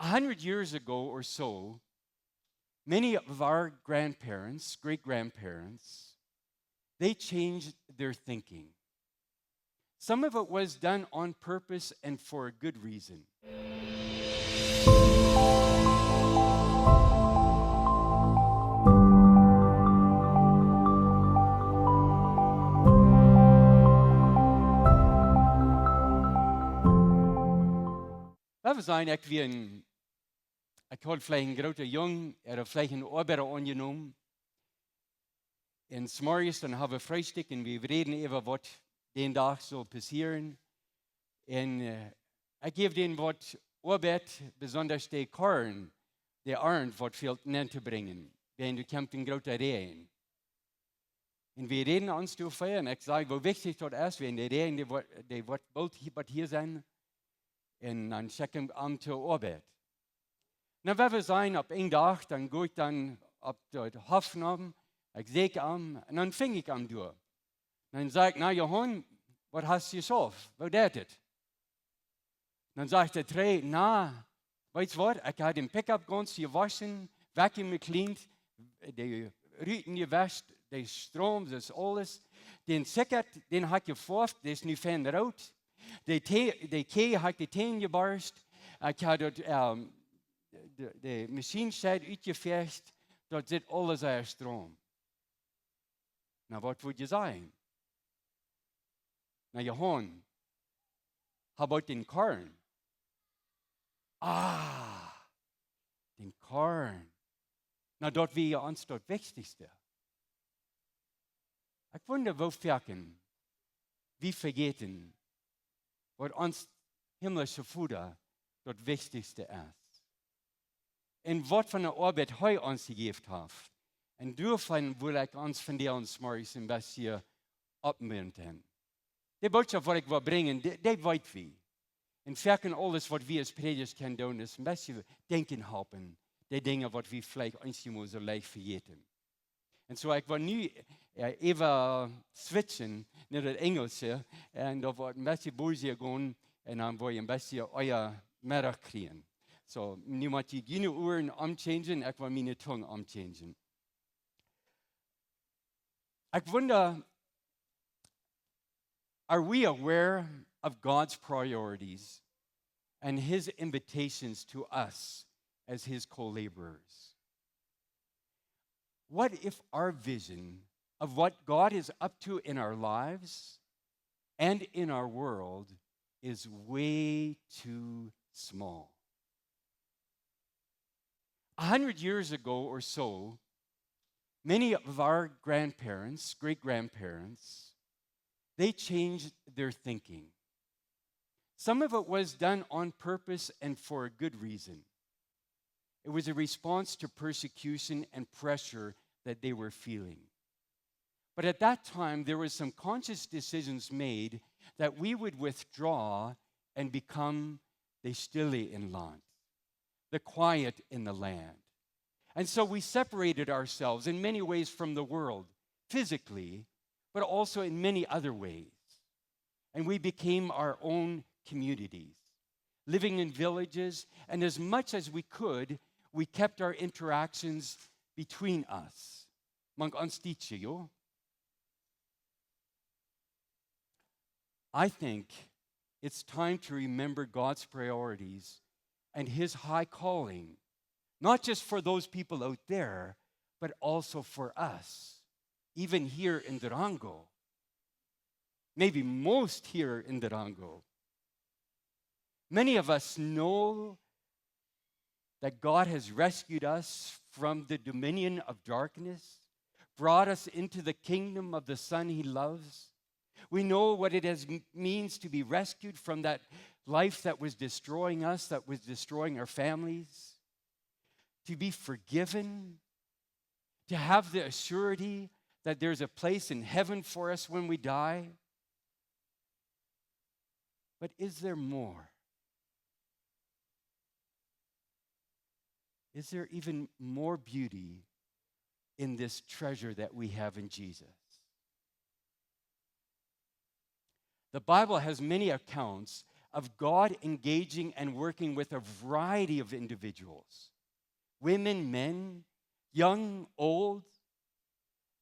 100 years ago or so, many of our grandparents, great-grandparents, they changed their thinking. Some of it was done on purpose and for a good reason. Dat was eigenlijk ik had vielleicht een grote jong, vielleicht een arbeider aangenomen. En 's morgens dan hebben we Frühstück en we reden even wat den dag zal passeren. En ik geef den wat arbeid, besonders de korn, de arend wat veel neer te brengen. En du komt een grote regen. En we reden ons toe veel en ik zeg, hoe wichtig dat is, wenn de regen die wat hier zijn. En dan checken we aan te arbeid. Nou, wat we zijn op één dag, dan ga ik dan op de hoofdnaam, ik zeek aan en dan ving ik aan door. Dan zeg ik, nou Johan, wat hast je zelf? Wat deed het? Dan zegt de trein, nou, weet je wat, ik had een pick-up gans gewassen, vacuum gecleaned, de ruiten gewascht, de stroom, dat is alles. Den sikkert, den had je verf, dat is nu van de rood. De kei had de teen gebarst. Ik had het, de machine zei uitgeverst, dat zit alles uit stroom. Nou, wat moet je zeggen? Nou, Johan, how about den korn? Den korn. Nou, dat weer ons dat wichtigste. Ik wonder, wo verken, wie vergeten, wat ons himmlische Vader dat wichtigste is. En wat van de arbeid hij ons gegeven heeft. En daarvan wil ik ons van ons morgens een beetje opmunten. De boodschap wat ik wil brengen, die weet wie. En verken alles wat we als predikers kunnen doen, is een beetje denken helpen. Die dingen wat we vielleicht ons zo leicht vergeten. En zo, ik wil nu even switchen naar het Engelse. En dat wordt een beetje boosje gaan. En dan wil je een beetje euer middag krijgen. So, nu moet je geen oren omchangen, ik wil mijn tong omchangen. Ik wonder, are we aware of God's priorities and His invitations to us as His co-laborers? What if our vision of what God is up to in our lives and in our world is way too small? 100 years ago or so, many of our grandparents, great-grandparents, they changed their thinking. Some of it was done on purpose and for a good reason. It was a response to persecution and pressure that they were feeling. But at that time, there were some conscious decisions made that we would withdraw and become the stille in land, the quiet in the land. And so we separated ourselves in many ways from the world, physically, but also in many other ways. And we became our own communities, living in villages, and as much as we could, we kept our interactions between us. Mang ons tietje, joh. I think it's time to remember God's priorities and His high calling, not just for those people out there, but also for us, even here in Durango. Maybe most here in Durango. Many of us know that God has rescued us from the dominion of darkness, brought us into the kingdom of the Son He loves. We know what it means to be rescued from that life that was destroying us, that was destroying our families, to be forgiven, to have the assurity that there's a place in heaven for us when we die. But is there more? Is there even more beauty in this treasure that we have in Jesus? The Bible has many accounts of God engaging and working with a variety of individuals, women, men, young, old,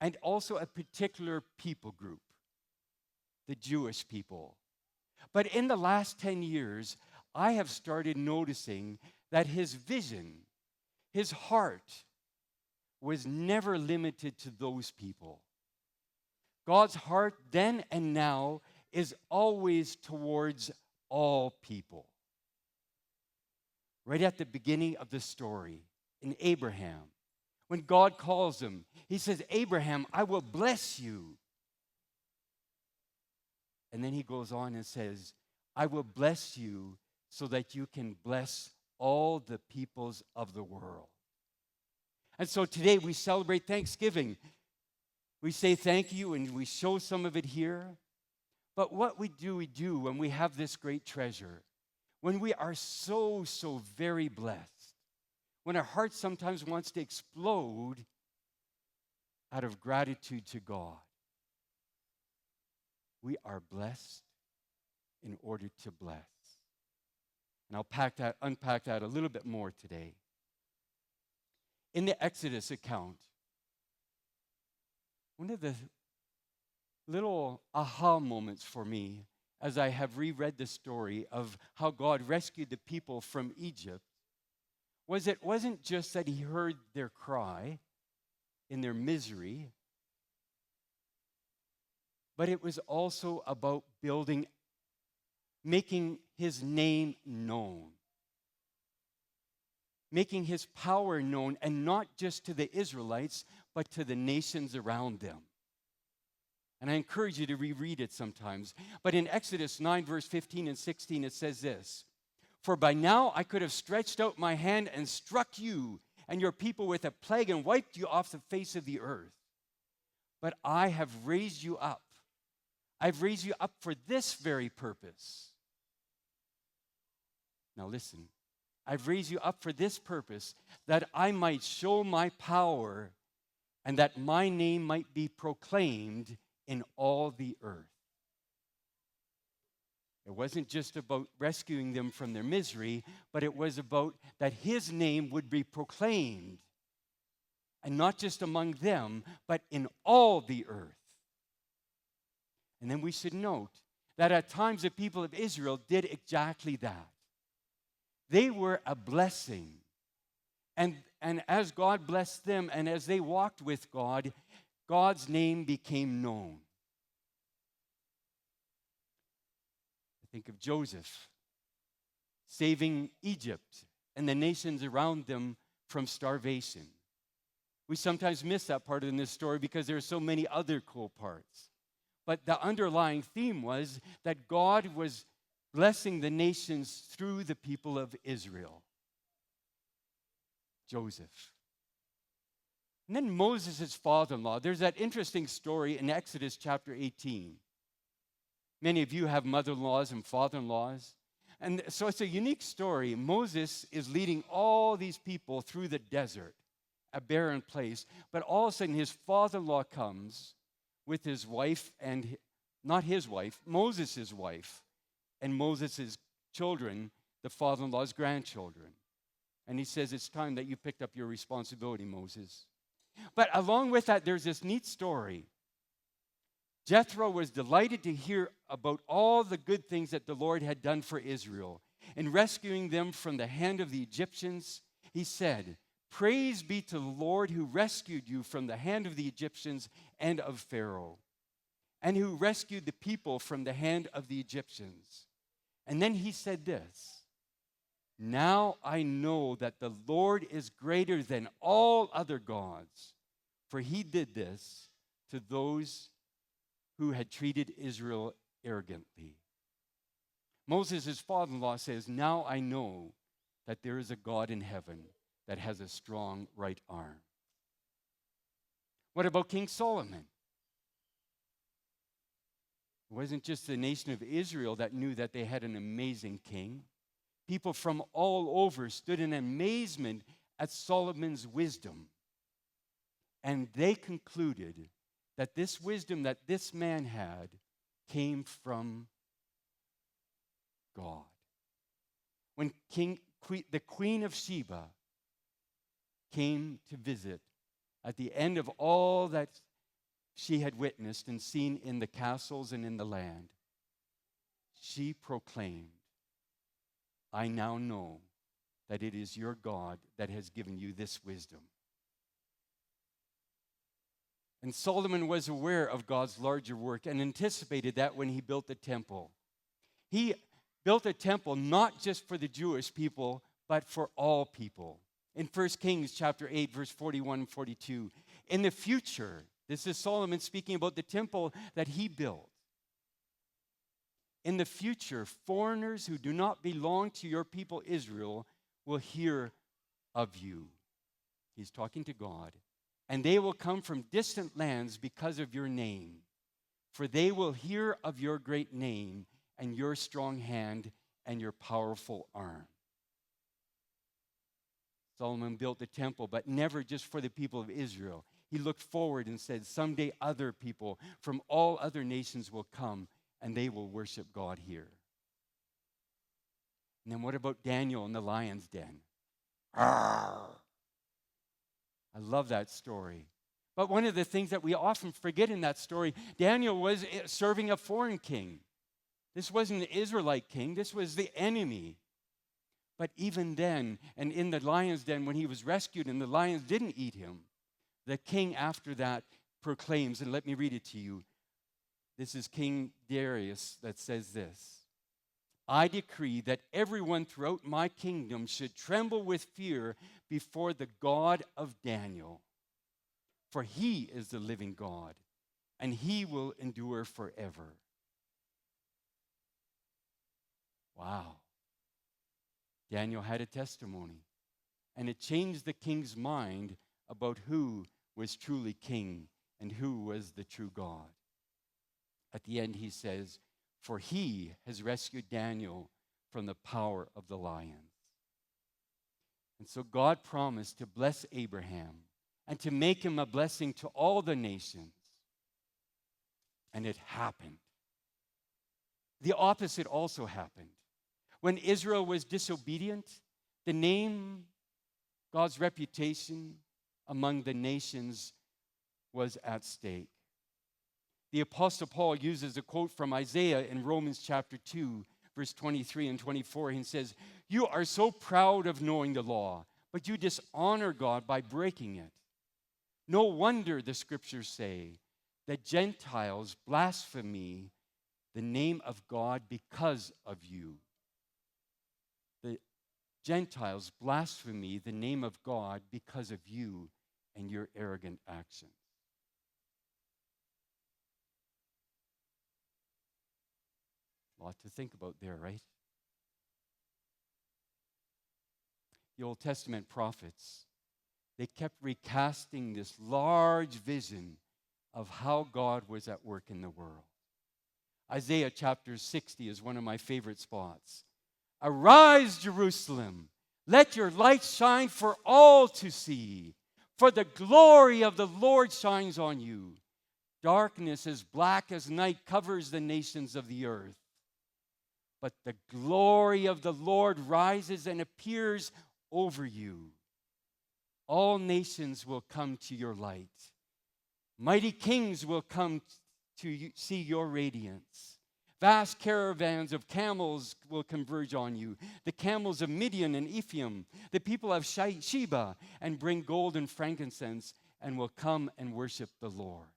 and also a particular people group, the Jewish people. But in the last 10 years, I have started noticing that his vision, his heart, was never limited to those people. God's heart then and now is always towards all people. Right at the beginning of the story, in Abraham, when God calls him, he says, Abraham, I will bless you. And then he goes on and says, I will bless you so that you can bless all the peoples of the world. And so today we celebrate Thanksgiving. We say thank you and we show some of it here. But what we do when we have this great treasure, when we are so very blessed, when our heart sometimes wants to explode out of gratitude to God, we are blessed in order to bless. And I'll unpack that a little bit more today. In the Exodus account, one of the little aha moments for me as I have reread the story of how God rescued the people from Egypt was it wasn't just that he heard their cry in their misery, but it was also about making his name known, making his power known, and not just to the Israelites, but to the nations around them. And I encourage you to reread it sometimes. But in Exodus 9, verse 15 and 16, it says this, For by now I could have stretched out my hand and struck you and your people with a plague and wiped you off the face of the earth. But I have raised you up. I've raised you up for this very purpose. Now listen. I've raised you up for this purpose, that I might show my power and that my name might be proclaimed in all the earth. It wasn't just about rescuing them from their misery, but it was about that his name would be proclaimed, and not just among them, but in all the earth. And then we should note that at times the people of Israel did exactly that. They were a blessing. And as God blessed them and as they walked with God, God's name became known. I think of Joseph saving Egypt and the nations around them from starvation. We sometimes miss that part in this story because there are so many other cool parts. But the underlying theme was that God was blessing the nations through the people of Israel. Joseph. And then Moses' father-in-law. There's that interesting story in Exodus chapter 18. Many of you have mother-in-laws and father-in-laws. And so it's a unique story. Moses is leading all these people through the desert, a barren place. But all of a sudden his father-in-law comes with his wife and, not his wife, Moses' wife, and Moses' children, the father-in-law's grandchildren. And he says, it's time that you picked up your responsibility, Moses. But along with that, there's this neat story. Jethro was delighted to hear about all the good things that the Lord had done for Israel. In rescuing them from the hand of the Egyptians, he said, Praise be to the Lord who rescued you from the hand of the Egyptians and of Pharaoh, and who rescued the people from the hand of the Egyptians. And then he said this, Now I know that the Lord is greater than all other gods, for he did this to those who had treated Israel arrogantly. Moses' father-in-law says, Now I know that there is a God in heaven that has a strong right arm. What about King Solomon? It wasn't just the nation of Israel that knew that they had an amazing king. People from all over stood in amazement at Solomon's wisdom. And they concluded that this wisdom that this man had came from God. When the Queen of Sheba came to visit at the end of all that she had witnessed and seen in the castles and in the land, she proclaimed, I now know that it is your God that has given you this wisdom. And Solomon was aware of God's larger work and anticipated that when he built the temple. He built a temple not just for the Jewish people, but for all people. In 1 Kings chapter 8, verse 41 and 42, in the future, this is Solomon speaking about the temple that he built. In the future, foreigners who do not belong to your people Israel will hear of you. He's talking to God. And they will come from distant lands because of your name. For they will hear of your great name and your strong hand and your powerful arm. Solomon built the temple, but never just for the people of Israel. He looked forward and said, someday other people from all other nations will come and they will worship God here. And then what about Daniel in the lion's den? Arr! I love that story. But one of the things that we often forget in that story, Daniel was serving a foreign king. This wasn't an Israelite king. This was the enemy. But even then, and in the lion's den, when he was rescued and the lions didn't eat him, the king after that proclaims, and let me read it to you. This is King Darius that says this. I decree that everyone throughout my kingdom should tremble with fear before the God of Daniel. For he is the living God, and he will endure forever. Wow. Daniel had a testimony, and it changed the king's mind about who was truly king and who was the true God. At the end, he says, for he has rescued Daniel from the power of the lions. And so God promised to bless Abraham and to make him a blessing to all the nations. And it happened. The opposite also happened. When Israel was disobedient, the name, God's reputation among the nations was at stake. The Apostle Paul uses a quote from Isaiah in Romans chapter 2, verse 23 and 24. He says, you are so proud of knowing the law, but you dishonor God by breaking it. No wonder the scriptures say that Gentiles blaspheme the name of God because of you. The Gentiles blaspheme the name of God because of you and your arrogant actions. A lot to think about there, right? The Old Testament prophets, they kept recasting this large vision of how God was at work in the world. Isaiah chapter 60 is one of my favorite spots. Arise, Jerusalem, let your light shine for all to see, for the glory of the Lord shines on you. Darkness as black as night covers the nations of the earth. But the glory of the Lord rises and appears over you. All nations will come to your light. Mighty kings will come to see your radiance. Vast caravans of camels will converge on you. The camels of Midian and Ephraim, the people of Sheba, and bring gold and frankincense, and will come and worship the Lord.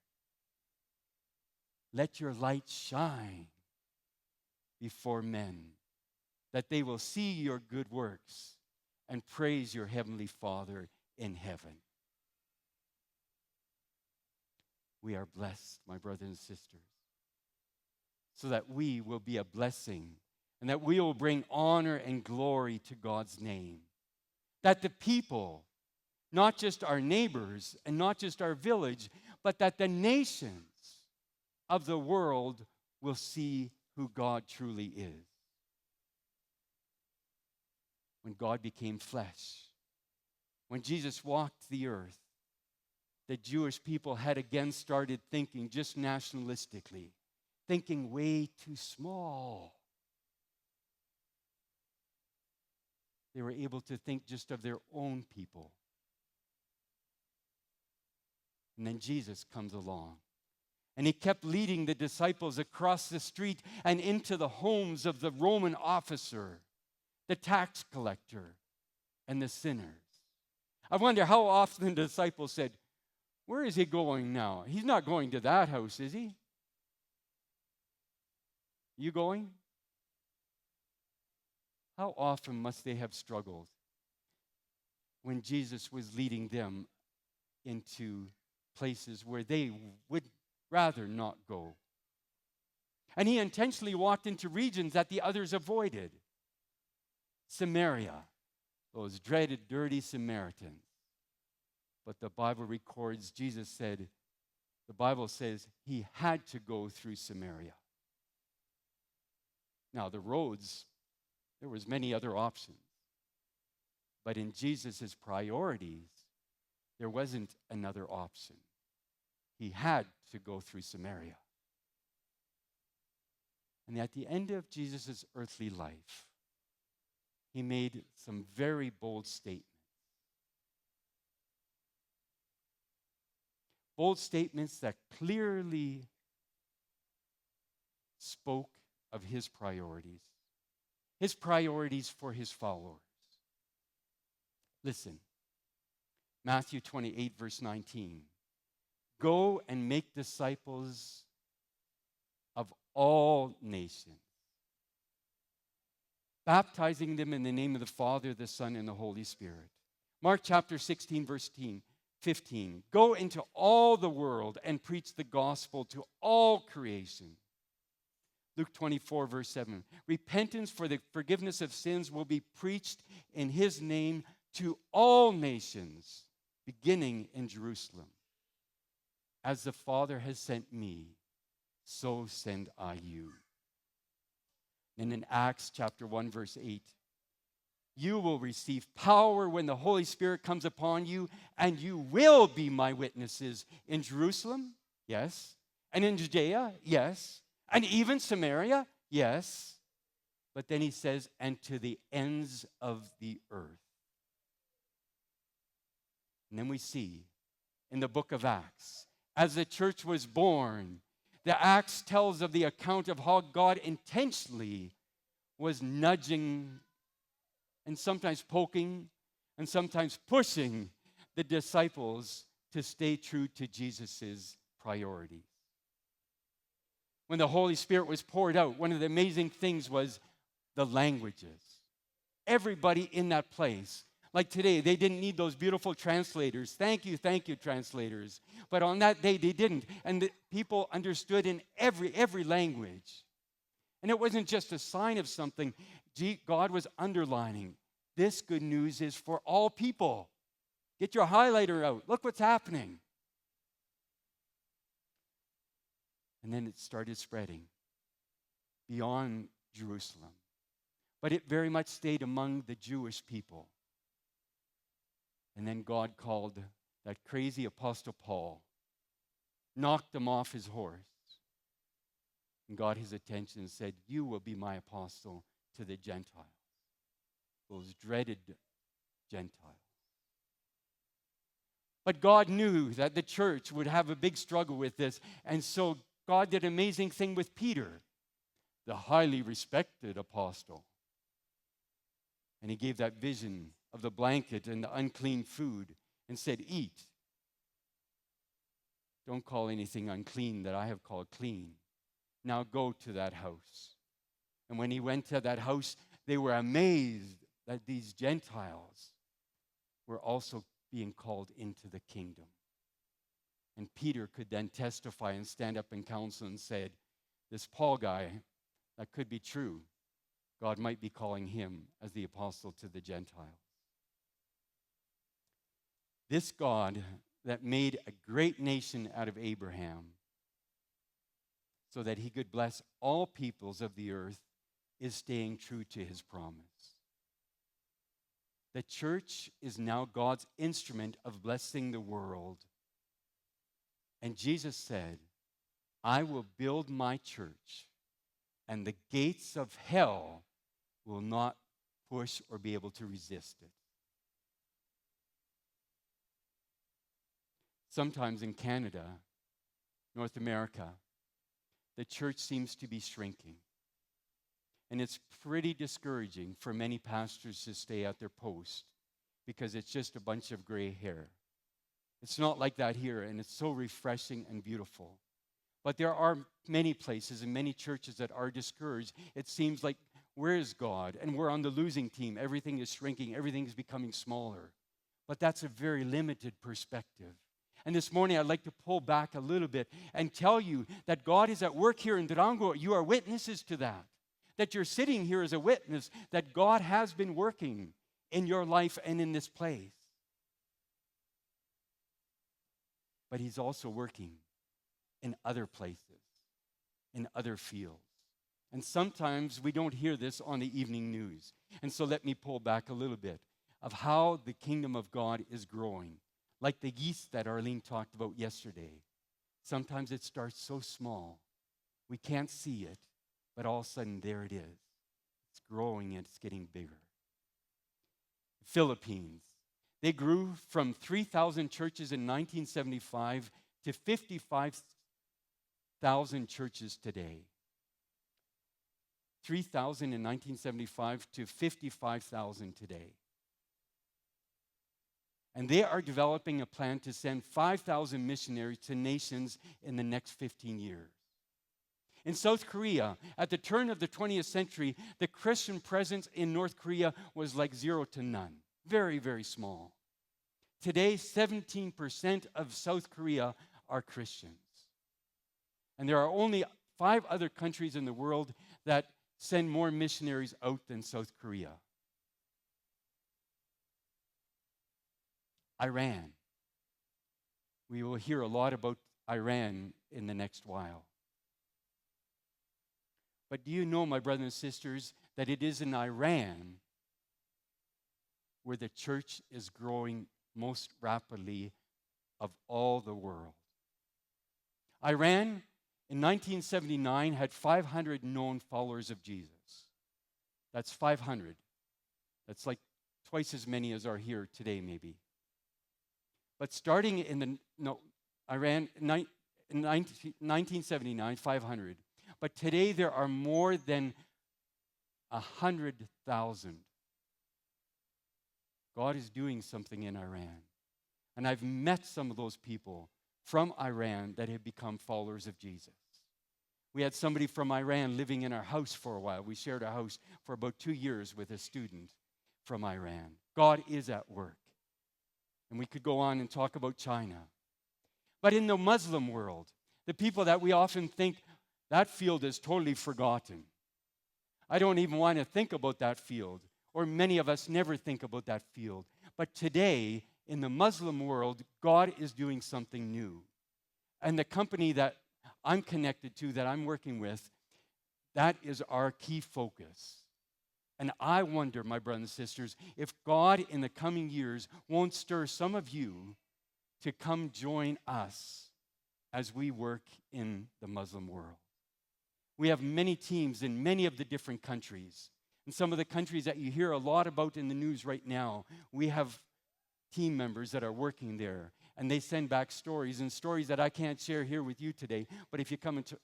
Let your light shine before men, that they will see your good works and praise your heavenly Father in heaven. We are blessed, my brothers and sisters, so that we will be a blessing and that we will bring honor and glory to God's name. That the people, not just our neighbors and not just our village, but that the nations of the world will see who God truly is. When God became flesh, when Jesus walked the earth, the Jewish people had again started thinking just nationalistically, thinking way too small. They were able to think just of their own people. And then Jesus comes along. And he kept leading the disciples across the street and into the homes of the Roman officer, the tax collector, and the sinners. I wonder how often the disciples said, "Where is he going now? He's not going to that house, is he? You going?" How often must they have struggled when Jesus was leading them into places where they would rather not go? And he intentionally walked into regions that the others avoided. Samaria, those dreaded, dirty Samaritans. But the Bible records, Jesus said, the Bible says he had to go through Samaria. Now, the roads, there was many other options. But in Jesus' priorities, there wasn't another option. He had to go through Samaria. And at the end of Jesus' earthly life, he made some very bold statements. Bold statements that clearly spoke of his priorities for his followers. Listen, Matthew 28, verse 19. Go and make disciples of all nations, baptizing them in the name of the Father, the Son, and the Holy Spirit. Mark chapter 16, verse 15. Go into all the world and preach the gospel to all creation. Luke 24, verse 7. Repentance for the forgiveness of sins will be preached in his name to all nations, beginning in Jerusalem. As the Father has sent me, so send I you. And in Acts chapter 1, verse 8, you will receive power when the Holy Spirit comes upon you, and you will be my witnesses in Jerusalem, yes, and in Judea, yes, and even Samaria, yes. But then he says, and to the ends of the earth. And then we see in the book of Acts, as the church was born, the Acts tells of the account of how God intentionally was nudging and sometimes poking and sometimes pushing the disciples to stay true to Jesus' priorities. When the Holy Spirit was poured out, one of the amazing things was the languages. Everybody in that place, like today, they didn't need those beautiful translators. Thank you, translators. But on that day, they didn't. And the people understood in every language. And it wasn't just a sign of something. God was underlining, this good news is for all people. Get your highlighter out. Look what's happening. And then it started spreading beyond Jerusalem. But it very much stayed among the Jewish people. And then God called that crazy Apostle Paul, knocked him off his horse, and got his attention and said, you will be my apostle to the Gentiles, those dreaded Gentiles. But God knew that the church would have a big struggle with this, and so God did an amazing thing with Peter, the highly respected apostle. And he gave that vision of the blanket and the unclean food and said, eat. Don't call anything unclean that I have called clean. Now go to that house. And when he went to that house, they were amazed that these Gentiles were also being called into the kingdom. And Peter could then testify and stand up in council and said, this Paul guy, that could be true. God might be calling him as the apostle to the Gentiles. This God that made a great nation out of Abraham so that he could bless all peoples of the earth is staying true to his promise. The church is now God's instrument of blessing the world. And Jesus said, I will build my church, and the gates of hell will not push or be able to resist it. Sometimes in Canada, North America, the church seems to be shrinking. And it's pretty discouraging for many pastors to stay at their post because it's just a bunch of gray hair. It's not like that here, and it's so refreshing and beautiful. But there are many places and many churches that are discouraged. It seems like, where is God? And we're on the losing team. Everything is shrinking. Everything is becoming smaller. But that's a very limited perspective. And this morning, I'd like to pull back a little bit and tell you that God is at work here in Durango. You are witnesses to that. That you're sitting here as a witness that God has been working in your life and in this place. But He's also working in other places, in other fields. And sometimes we don't hear this on the evening news. And so let me pull back a little bit of how the kingdom of God is growing. Like the yeast that Arlene talked about yesterday. Sometimes it starts so small, we can't see it, but all of a sudden there it is. It's growing and it's getting bigger. Philippines. They grew from 3,000 churches in 1975 to 55,000 churches today. 3,000 in 1975 to 55,000 today. And they are developing a plan to send 5,000 missionaries to nations in the next 15 years. In South Korea, at the turn of the 20th century, the Christian presence in North Korea was like 0 to none. Very, very small. Today, 17% of South Korea are Christians. And there are only 5 other countries in the world that send more missionaries out than South Korea. Iran. We will hear a lot about Iran in the next while. But do you know, my brothers and sisters, that it is in Iran where the church is growing most rapidly of all the world? Iran, in 1979, had 500 known followers of Jesus. That's 500. That's like twice as many as are here today, maybe. But starting in Iran, in 1979, 500. But today there are more than 100,000. God is doing something in Iran. And I've met some of those people from Iran that have become followers of Jesus. We had somebody from Iran living in our house for a while. We shared our house for about 2 years with a student from Iran. God is at work. And we could go on and talk about China. But in the Muslim world, the people that we often think that field is totally forgotten. I don't even want to think about that field, or many of us never think about that field. But today, in the Muslim world, God is doing something new. And the company that I'm connected to, that I'm working with, that is our key focus. And I wonder, my brothers and sisters, if God in the coming years won't stir some of you to come join us as we work in the Muslim world. We have many teams in many of the different countries. And some of the countries that you hear a lot about in the news right now, we have team members that are working there. And they send back stories, and stories that I can't share here with you today. But if you come into...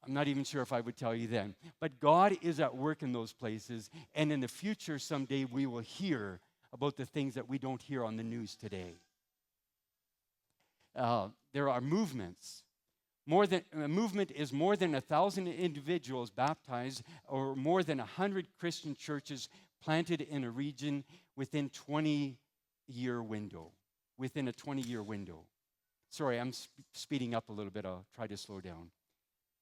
I'm not even sure if I would tell you then. But God is at work in those places. And in the future, someday, we will hear about the things that we don't hear on the news today. There are movements. A movement is more than 1,000 individuals baptized, or more than 100 Christian churches planted in a region within a 20-year window. Sorry, I'm speeding up a little bit. I'll try to slow down.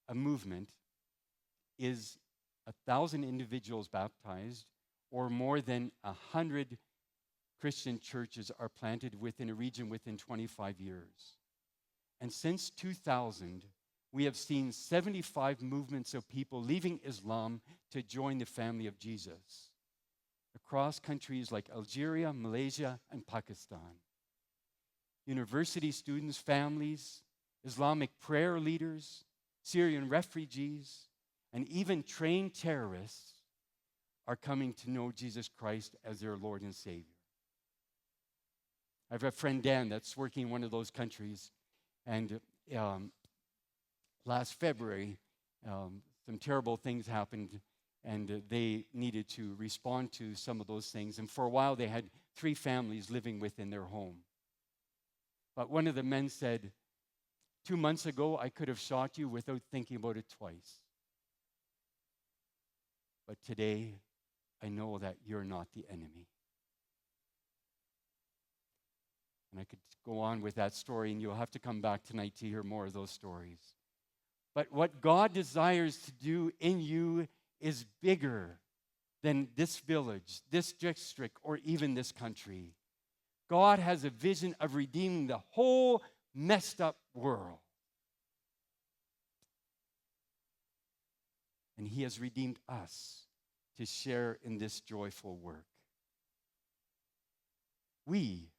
A movement is 1,000 individuals baptized, or more than 100 Christian churches are planted within a region within 25 years. And since 2000, we have seen 75 movements of people leaving Islam to join the family of Jesus across countries like Algeria, Malaysia, and Pakistan. University students, families, Islamic prayer leaders, Syrian refugees, and even trained terrorists are coming to know Jesus Christ as their Lord and Savior. I have a friend, Dan, that's working in one of those countries, and last February, some terrible things happened, and they needed to respond to some of those things. And for a while, they had 3 families living within their home. But one of the men said, 2 months ago, I could have shot you without thinking about it twice. But today, I know that you're not the enemy. And I could go on with that story, and you'll have to come back tonight to hear more of those stories. But what God desires to do in you is bigger than this village, this district, or even this country. God has a vision of redeeming the whole messed up world. And He has redeemed us to share in this joyful work. We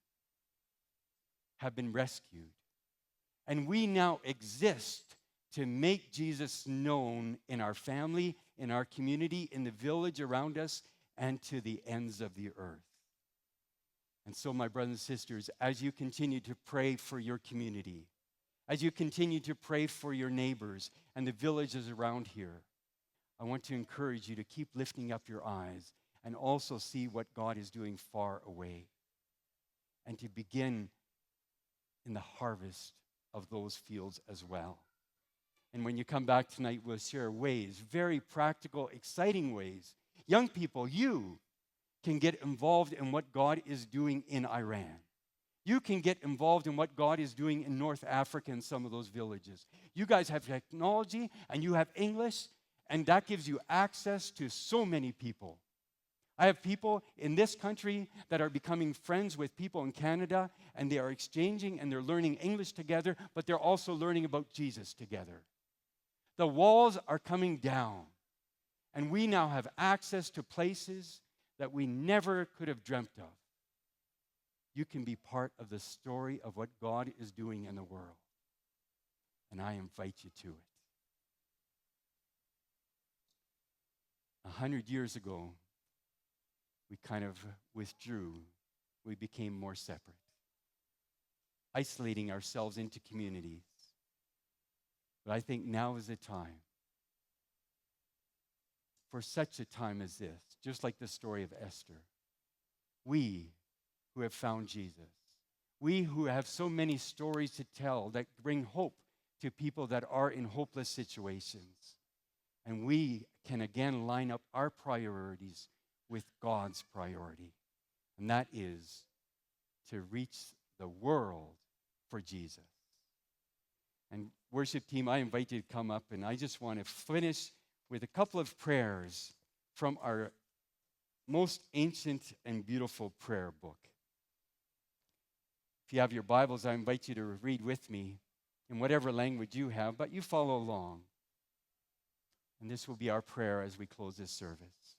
have been rescued, and we now exist to make Jesus known in our family, in our community, in the village around us, and to the ends of the earth. And so, my brothers and sisters, as you continue to pray for your community, as you continue to pray for your neighbors and the villages around here, I want to encourage you to keep lifting up your eyes and also see what God is doing far away, and to begin in the harvest of those fields as well. And when you come back tonight, we'll share ways, very practical, exciting ways. Young people, you can get involved in what God is doing in Iran. You can get involved in what God is doing in North Africa in some of those villages. You guys have technology and you have English, and that gives you access to so many people. I have people in this country that are becoming friends with people in Canada, and they are exchanging and they're learning English together, but they're also learning about Jesus together. The walls are coming down, and we now have access to places that we never could have dreamt of. You can be part of the story of what God is doing in the world, and I invite you to it. 100 years ago, we kind of withdrew. We became more separate, isolating ourselves into communities. But I think now is the time, for such a time as this, just like the story of Esther. We who have found Jesus, we who have so many stories to tell that bring hope to people that are in hopeless situations, and we can again line up our priorities with God's priority, and that is to reach the world for Jesus. And worship team, I invite you to come up, and I just want to finish with a couple of prayers from our most ancient and beautiful prayer book. If you have your Bibles, I invite you to read with me in whatever language you have, but you follow along. And this will be our prayer as we close this service.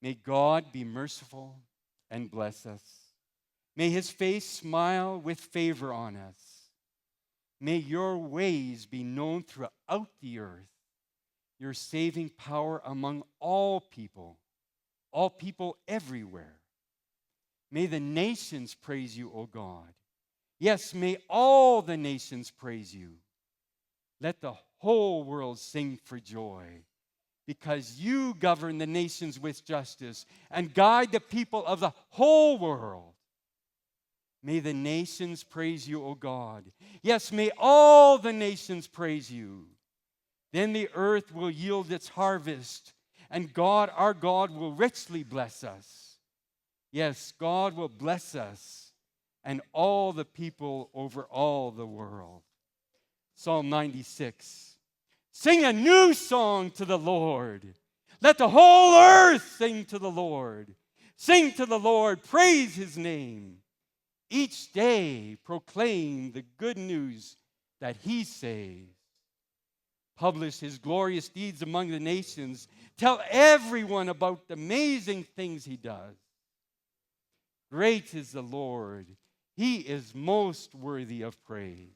May God be merciful and bless us. May His face smile with favor on us. May your ways be known throughout the earth, your saving power among all people everywhere. May the nations praise you, O God. Yes, may all the nations praise you. Let the whole world sing for joy, because you govern the nations with justice and guide the people of the whole world. May the nations praise you, O God. Yes, may all the nations praise you. Then the earth will yield its harvest, and God, our God, will richly bless us. Yes, God will bless us and all the people over all the world. Psalm 96. Sing a new song to the Lord. Let the whole earth sing to the Lord. Sing to the Lord, praise His name. Each day proclaim the good news that He saves. Publish His glorious deeds among the nations. Tell everyone about the amazing things He does. Great is the Lord. He is most worthy of praise.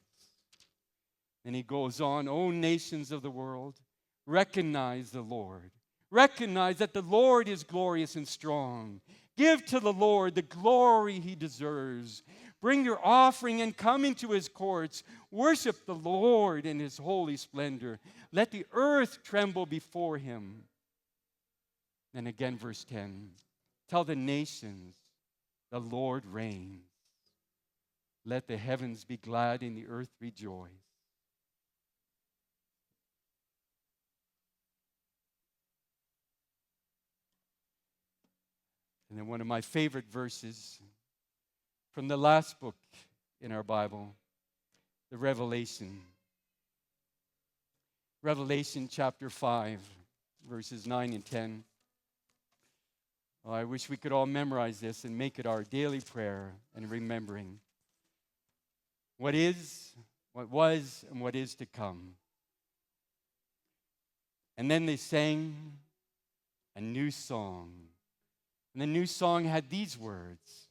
And he goes on, O nations of the world, Recognize the Lord. Recognize that the Lord is glorious and strong. Give to the Lord the glory he deserves. Bring your offering and come into his courts. Worship the Lord in his holy splendor. Let the earth tremble before him. And again, verse 10. Tell the nations, the Lord reigns. Let the heavens be glad and the earth rejoice. And then one of my favorite verses from the last book in our Bible, the Revelation. Revelation chapter 5, verses 9 and 10. Oh, I wish we could all memorize this and make it our daily prayer and remembering what is, what was, and what is to come. And then they sang a new song. And the new song had these words: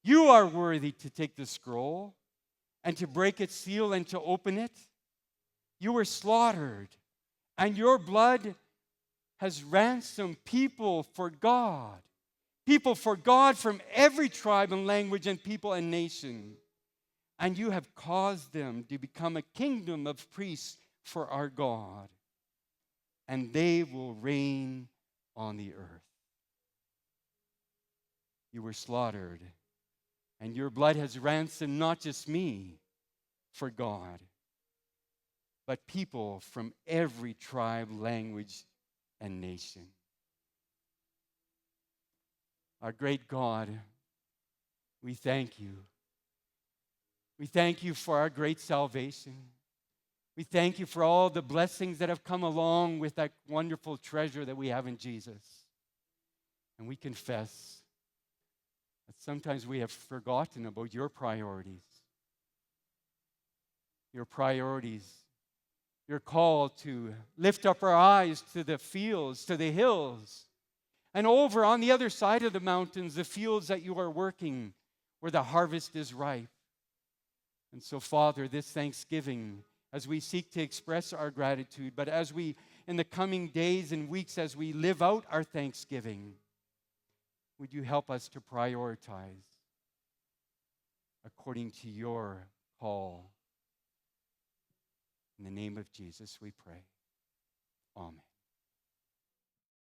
You are worthy to take the scroll and to break its seal and to open it. You were slaughtered, and your blood has ransomed people for God. People for God from every tribe and language and people and nation. And you have caused them to become a kingdom of priests for our God. And they will reign on the earth. You were slaughtered, and your blood has ransomed not just me for God, but people from every tribe, language, and nation. Our great God, we thank you. We thank you for our great salvation. We thank you for all the blessings that have come along with that wonderful treasure that we have in Jesus. And we confess that sometimes we have forgotten about your priorities. Your priorities. Your call to lift up our eyes to the fields, to the hills, and over on the other side of the mountains, the fields that you are working, where the harvest is ripe. And so, Father, this Thanksgiving, as we seek to express our gratitude, but as we, in the coming days and weeks, as we live out our Thanksgiving, would you help us to prioritize according to your call? In the name of Jesus, we pray. Amen.